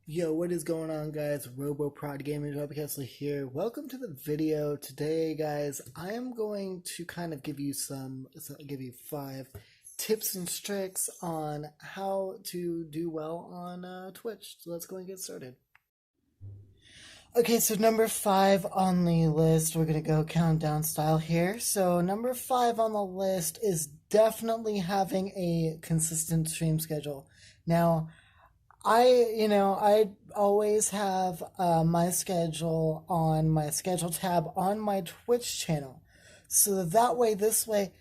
Yo, what is going on, guys? RoboProd Gaming Robocastler here. Welcome to the video. Today, guys, I am going to kind of give you five tips and tricks on how to do well on Twitch. So let's go and get started. Okay, so number 5 on the list, we're gonna go countdown style here. So number 5 on the list is definitely having a consistent stream schedule. Now, I always have my schedule on my schedule tab on my Twitch channel. So this way,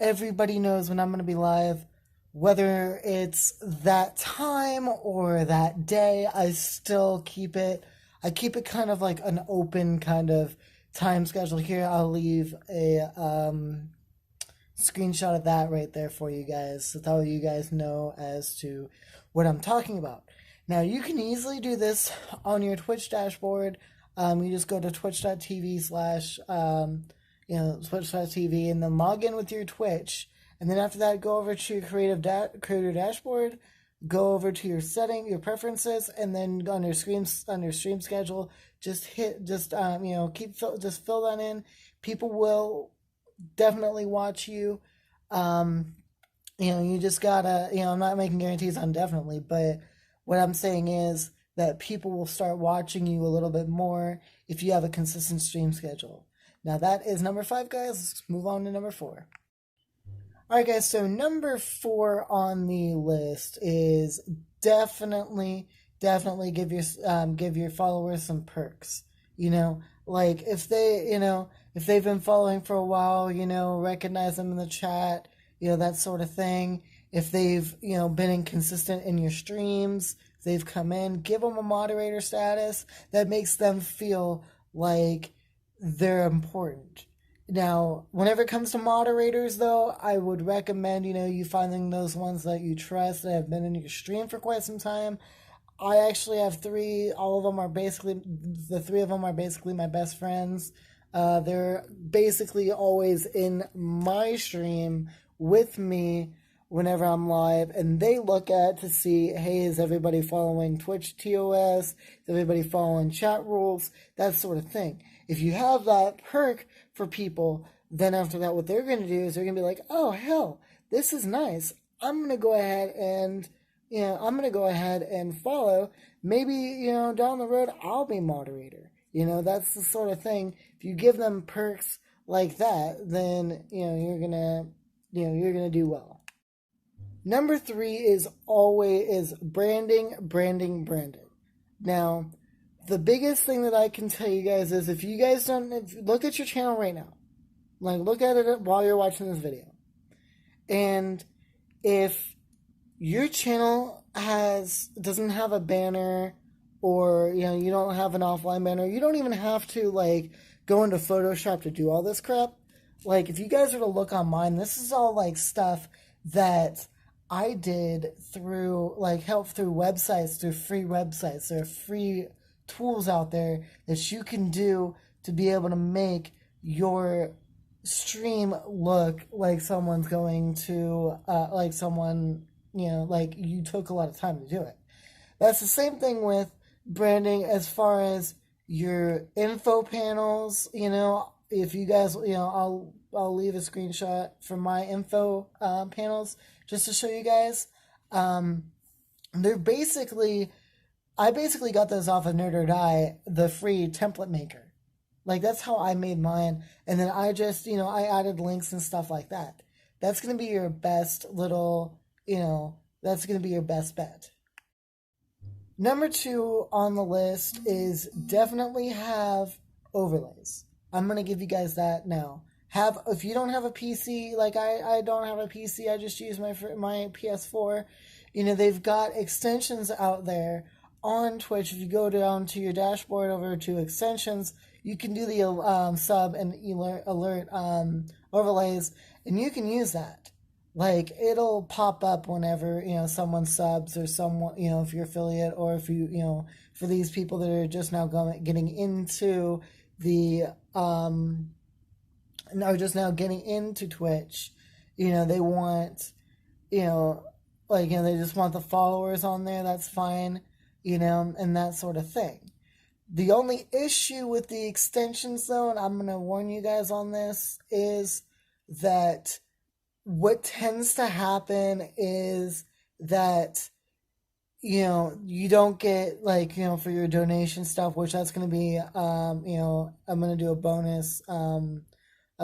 everybody knows when I'm going to be live, whether it's that time or that day, I keep it kind of like an open kind of time schedule here. I'll leave a screenshot of that right there for you guys so that you guys know as to what I'm talking about. Now, you can easily do this on your Twitch dashboard. You just go to twitch.tv/twitch.tv and then log in with your Twitch. And then after that, go over to your creator dashboard, go over to your your preferences, and then on your stream schedule, just fill that in. People will definitely watch you. You just gotta, I'm not making guarantees on definitely, but what I'm saying is that people will start watching you a little bit more if you have a consistent stream schedule. Now that is number 5, guys. Let's move on to number 4. Alright, guys, so number 4 on the list is definitely give your followers some perks. Like if they've been following for a while, recognize them in the chat, that sort of thing. If they've, been inconsistent in your streams, if they've come in, give them a moderator status that makes them feel like they're important. Now, whenever it comes to moderators, though, I would recommend, you finding those ones that you trust that have been in your stream for quite some time. I actually have 3. The 3 of them are basically my best friends. They're basically always in my stream with me whenever I'm live, and they look at to see, hey, is everybody following Twitch TOS? Is everybody following chat rules? That sort of thing. If you have that perk for people, then after that, what they're going to do is they're going to be like, oh, hell, this is nice. I'm going to go ahead and follow. Maybe, down the road, I'll be moderator. That's the sort of thing. If you give them perks like that, then, you're going to do well. Number 3 is branding. Now, the biggest thing that I can tell you guys is if you guys look at your channel right now, like look at it while you're watching this video, and if your channel doesn't have a banner, or you don't have an offline banner, you don't even have to like go into Photoshop to do all this crap. Like if you guys were to look on mine, this is all like stuff that I did through help through websites, through free websites. There are free tools out there that you can do to be able to make your stream look like someone's going to like you took a lot of time to do it. That's the same thing with branding as far as your info panels. If you guys, I'll leave a screenshot from my info panels just to show you guys. They're basically, I basically got those off of Nerd or Die, the free template maker. Like that's how I made mine, and then I just, I added links and stuff like that. That's gonna be your best little, that's gonna be your best bet. Number 2 on the list is definitely have overlays. I'm going to give you guys that now. If you don't have a PC, like I don't have a PC, I just use my PS4. They've got extensions out there on Twitch. If you go down to your dashboard over to extensions, you can do the sub and alert overlays, and you can use that. Like it'll pop up whenever someone subs, or someone if you're affiliate, or if you for these people that are just now getting into the are just now getting into Twitch. They want they just want the followers on there. That's fine. and that sort of thing. The only issue with the extensions, though, and I'm going to warn you guys on this, is that what tends to happen is that you don't get, like, for your donation stuff, which that's going to be, I'm going to do a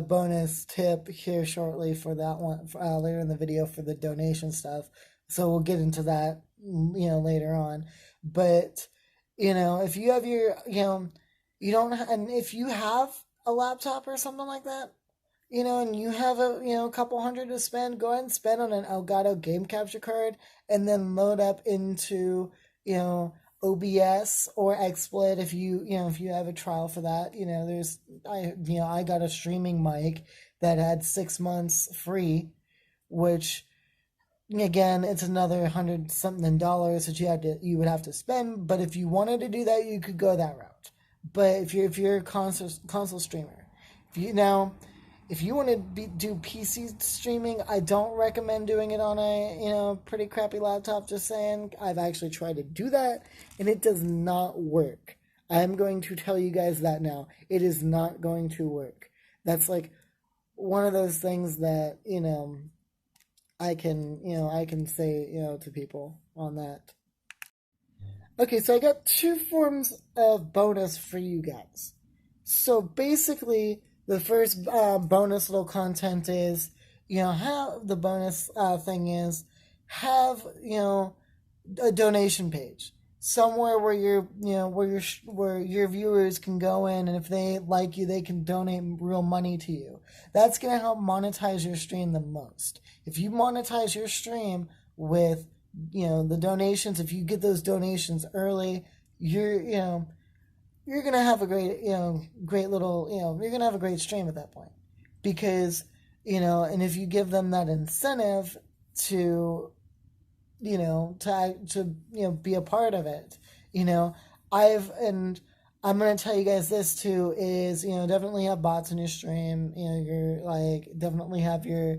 bonus tip here shortly for that one, later in the video for the donation stuff. So we'll get into that, later on. But, if you have you don't, and if you have a laptop or something like that, and you have a couple hundred to spend, go ahead and spend on an Elgato game capture card, and then load up into, OBS or XSplit if you have a trial for that. I got a streaming mic that had 6 months free, which again, it's another $100 something that you would have to spend. But if you wanted to do that, you could go that route. But if you're a console streamer, if you want to do PC streaming, I don't recommend doing it on a pretty crappy laptop. Just saying, I've actually tried to do that, and it does not work. I'm going to tell you guys that now. It is not going to work. That's like one of those things that I can say to people on that. Okay, so I got 2 forms of bonus for you guys. So basically, the first bonus little content is, how the bonus thing is, have, a donation page somewhere where where your viewers can go in, and if they like you, they can donate real money to you. That's going to help monetize your stream the most. If you monetize your stream with, the donations, if you get those donations early, you're gonna have a great little, you're gonna have a great stream at that point, because and if you give them that incentive to be a part of it, I'm gonna tell you guys this too, is definitely have bots in your stream. You're like, definitely have your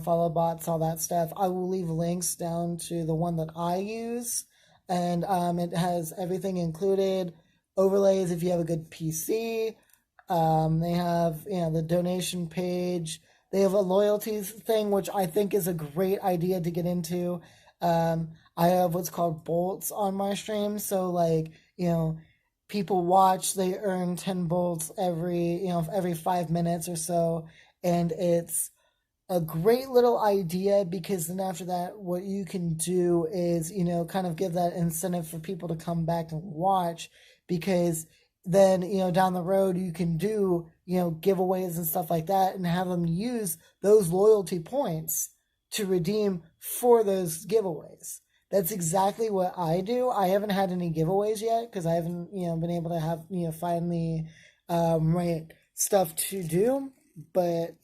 follow bots, all that stuff. I will leave links down to the one that I use, and it has everything included. Overlays if you have a good PC. They have the donation page. They have a loyalty thing, which I think is a great idea to get into. I have what's called bolts on my stream, so like people watch, they earn 10 bolts every 5 minutes or so, and it's a great little idea, because then after that, what you can do is kind of give that incentive for people to come back and watch, because then down the road you can do giveaways and stuff like that, and have them use those loyalty points to redeem for those giveaways. That's exactly what I do. I haven't had any giveaways yet, because I haven't been able to have find the right stuff to do, but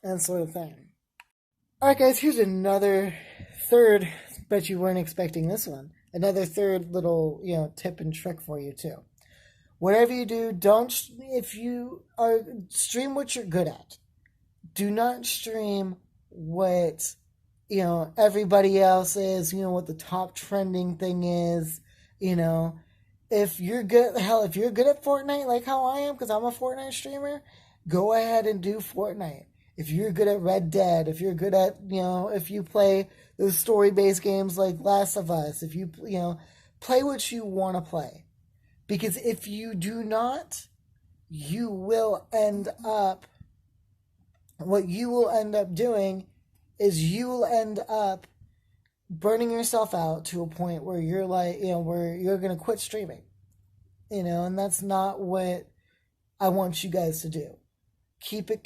that sort of thing. Alright guys, here's another third, bet you weren't expecting this one, another third little tip and trick for you too. Whatever you do, if you are, stream what you're good at. Do not stream what everybody else is, what the top trending thing is. If you're good at Fortnite, like how I am, because I'm a Fortnite streamer, go ahead and do Fortnite. If you're good at Red Dead, if you're good at, if you play those story-based games like Last of Us, if you, play what you want to play. Because if you do not, what you will end up doing is you will end up burning yourself out to a point where you're like, where you're going to quit streaming. And that's not what I want you guys to do. Keep it,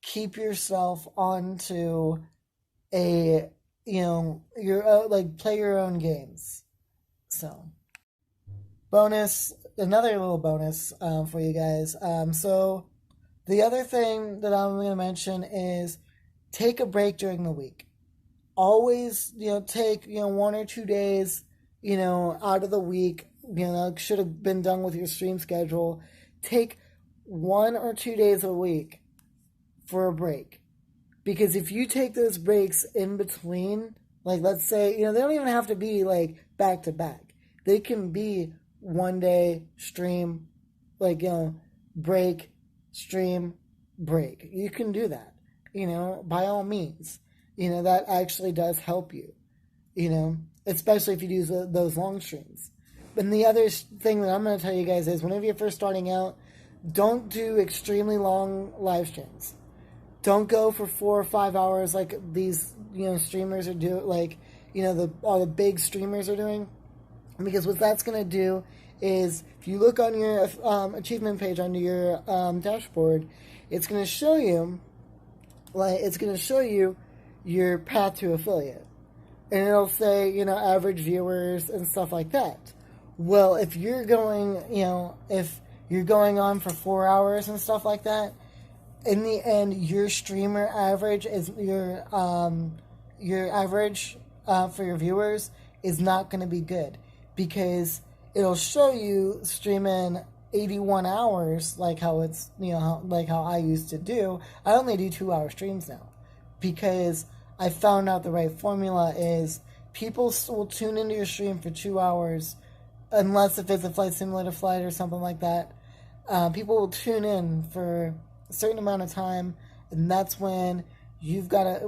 keep yourself onto a, play your own games. So, another little bonus for you guys. So, the other thing that I'm going to mention is take a break during the week. Always, take, 1 or 2 days, out of the week. Should have been done with your stream schedule. Take 1 or 2 days a week for a break. Because if you take those breaks in between Like, let's say, they don't even have to be like back to back. They can be one day stream, like, break, stream, break. You can do that, by all means. That actually does help you, especially if you do those long streams. And the other thing that I'm going to tell you guys is whenever you're first starting out, don't do extremely long live streams. Don't go for 4 or 5 hours like these streamers are doing, like all the big streamers are doing, because what that's gonna do is if you look on your achievement page under your dashboard, it's gonna show you your path to affiliate, and it'll say average viewers and stuff like that. Well, if you're going on for 4 hours and stuff like that, in the end, your streamer average is your average for your viewers is not going to be good, because it'll show you streaming 81 hours like how it's like how I used to do. I only do 2-hour streams now because I found out the right formula is people will tune into your stream for 2 hours unless if it's a flight simulator flight or something like that. People will tune in for a certain amount of time, and that's when you've got to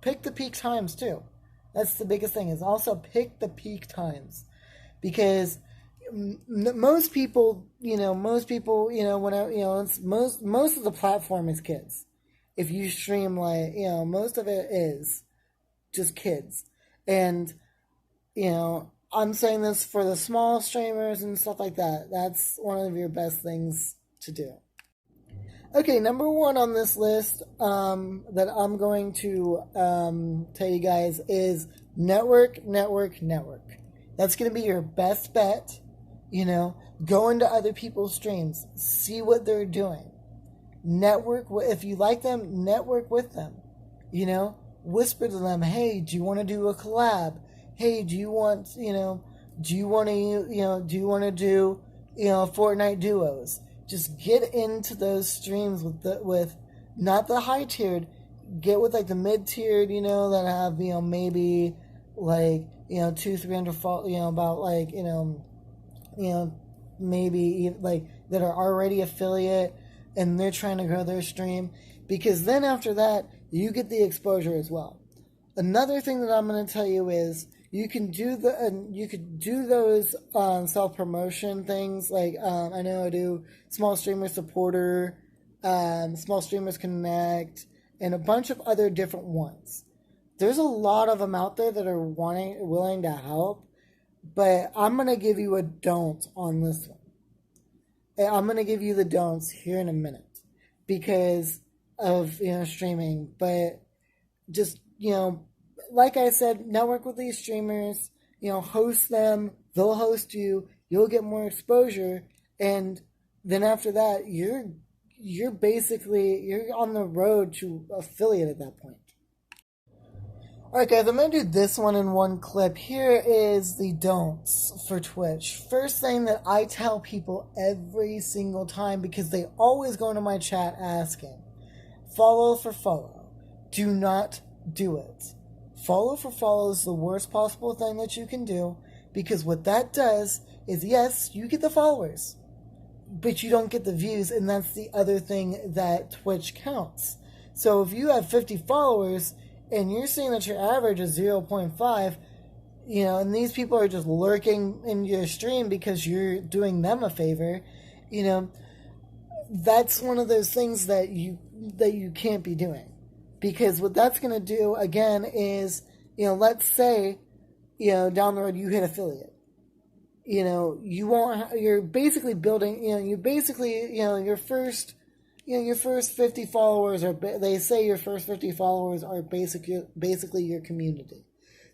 pick the peak times too. That's the biggest thing, is also pick the peak times, because most people it's most of the platform is kids. If you stream most of it is just kids, and I'm saying this for the small streamers and stuff like that. That's one of your best things to do. Okay, number one on this list that I'm going to tell you guys is network. That's going to be your best bet. Go into other people's streams. See what they're doing. Network. If you like them, network with them. Whisper to them, hey, do you want to do a collab? Hey, do you want to do Fortnite duos? Just get into those streams with not the high tiered, get with like the mid tiered, that have maybe like 200-300 about like maybe like that are already affiliate and they're trying to grow their stream, because then after that you get the exposure as well. Another thing that I'm going to tell you is you could do those self promotion things. Like I know I do Small Streamer Supporter, Small Streamers Connect, and a bunch of other different ones. There's a lot of them out there that are willing to help, but I'm gonna give you a don't on this one. I'm gonna give you the don'ts here in a minute because of streaming, but just like I said, network with these streamers, host them, they'll host you, you'll get more exposure, and then after that, you're on the road to affiliate at that point. Alright guys, I'm going to do this one in one clip. Here is the don'ts for Twitch. First thing that I tell people every single time, because they always go into my chat asking, follow for follow. Do not do it. Follow for follow is the worst possible thing that you can do, because what that does is, yes, you get the followers, but you don't get the views, and that's the other thing that Twitch counts. So if you have 50 followers and you're seeing that your average is 0.5, and these people are just lurking in your stream because you're doing them a favor, that's one of those things that you can't be doing. Because what that's going to do, again, is, let's say, down the road you hit affiliate. You won't, you're basically building, your first 50 followers they say your first 50 followers are basically your community.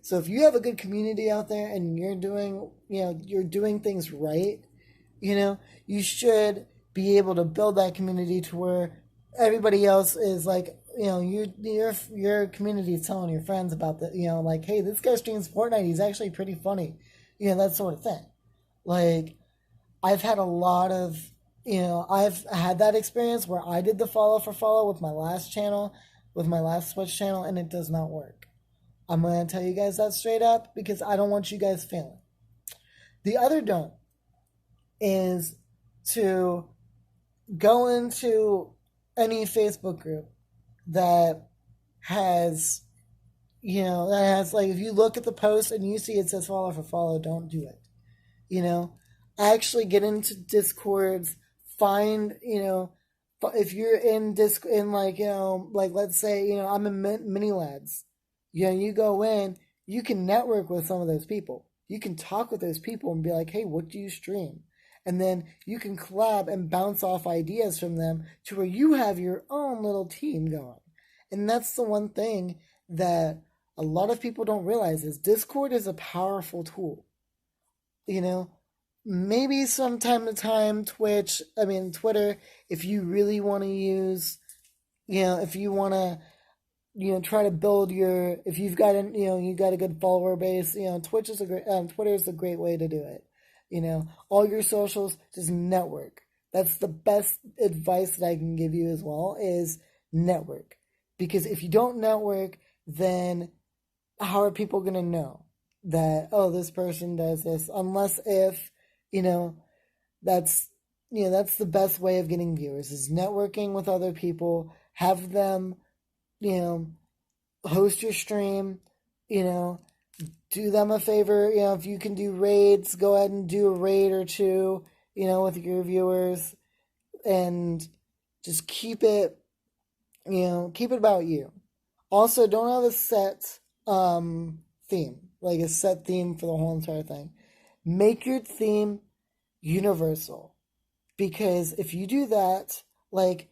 So if you have a good community out there and you're doing things right, you should be able to build that community to where everybody else is like, your community is telling your friends about the, like, hey, this guy streams Fortnite, he's actually pretty funny, that sort of thing. Like, I've had a lot of, I've had that experience where I did the follow for follow with my last channel, with my last Twitch channel, and it does not work. I'm going to tell you guys that straight up because I don't want you guys failing. The other don't is to go into any Facebook group that has, like, if you look at the post and you see it says follow for follow, don't do it. Actually get into Discords, find, if you're in like, let's say, I'm in Mini Lads. You go in, you can network with some of those people. You can talk with those people and be like, hey, what do you stream? And then you can collab and bounce off ideas from them to where you have your own little team going. And that's the one thing that a lot of people don't realize is Discord is a powerful tool. Maybe from time to time, Twitter, if you really want to use, if you want to, try to build if you've got you got a good follower base, Twitter is a great way to do it. All your socials, just network. That's the best advice that I can give you as well, is network. Because if you don't network, then how are people going to know that, oh, this person does this? Unless if, that's the best way of getting viewers, is networking with other people, have them, host your stream, do them a favor, if you can do raids, go ahead and do a raid or two, with your viewers, and just keep it about you. Also, don't have a set theme, like a set theme for the whole entire thing. Make your theme universal, because if you do that, like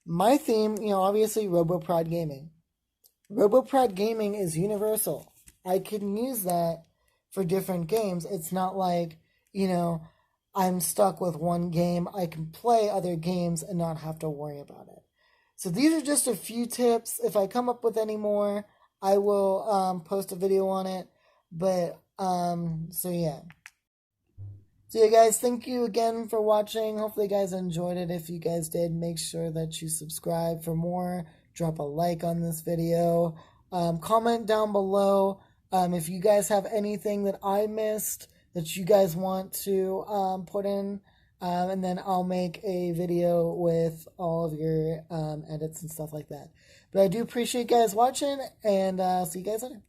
my theme, obviously RoboProd Gaming. RoboProd Gaming is universal. I can use that for different games. It's not like, I'm stuck with one game. I can play other games and not have to worry about it. So these are just a few tips. If I come up with any more, I will post a video on it. But, so yeah. So yeah, guys, thank you again for watching. Hopefully you guys enjoyed it. If you guys did, make sure that you subscribe for more. Drop a like on this video. Comment down below if you guys have anything that I missed that you guys want to put in. And then I'll make a video with all of your edits and stuff like that. But I do appreciate you guys watching, and see you guys later.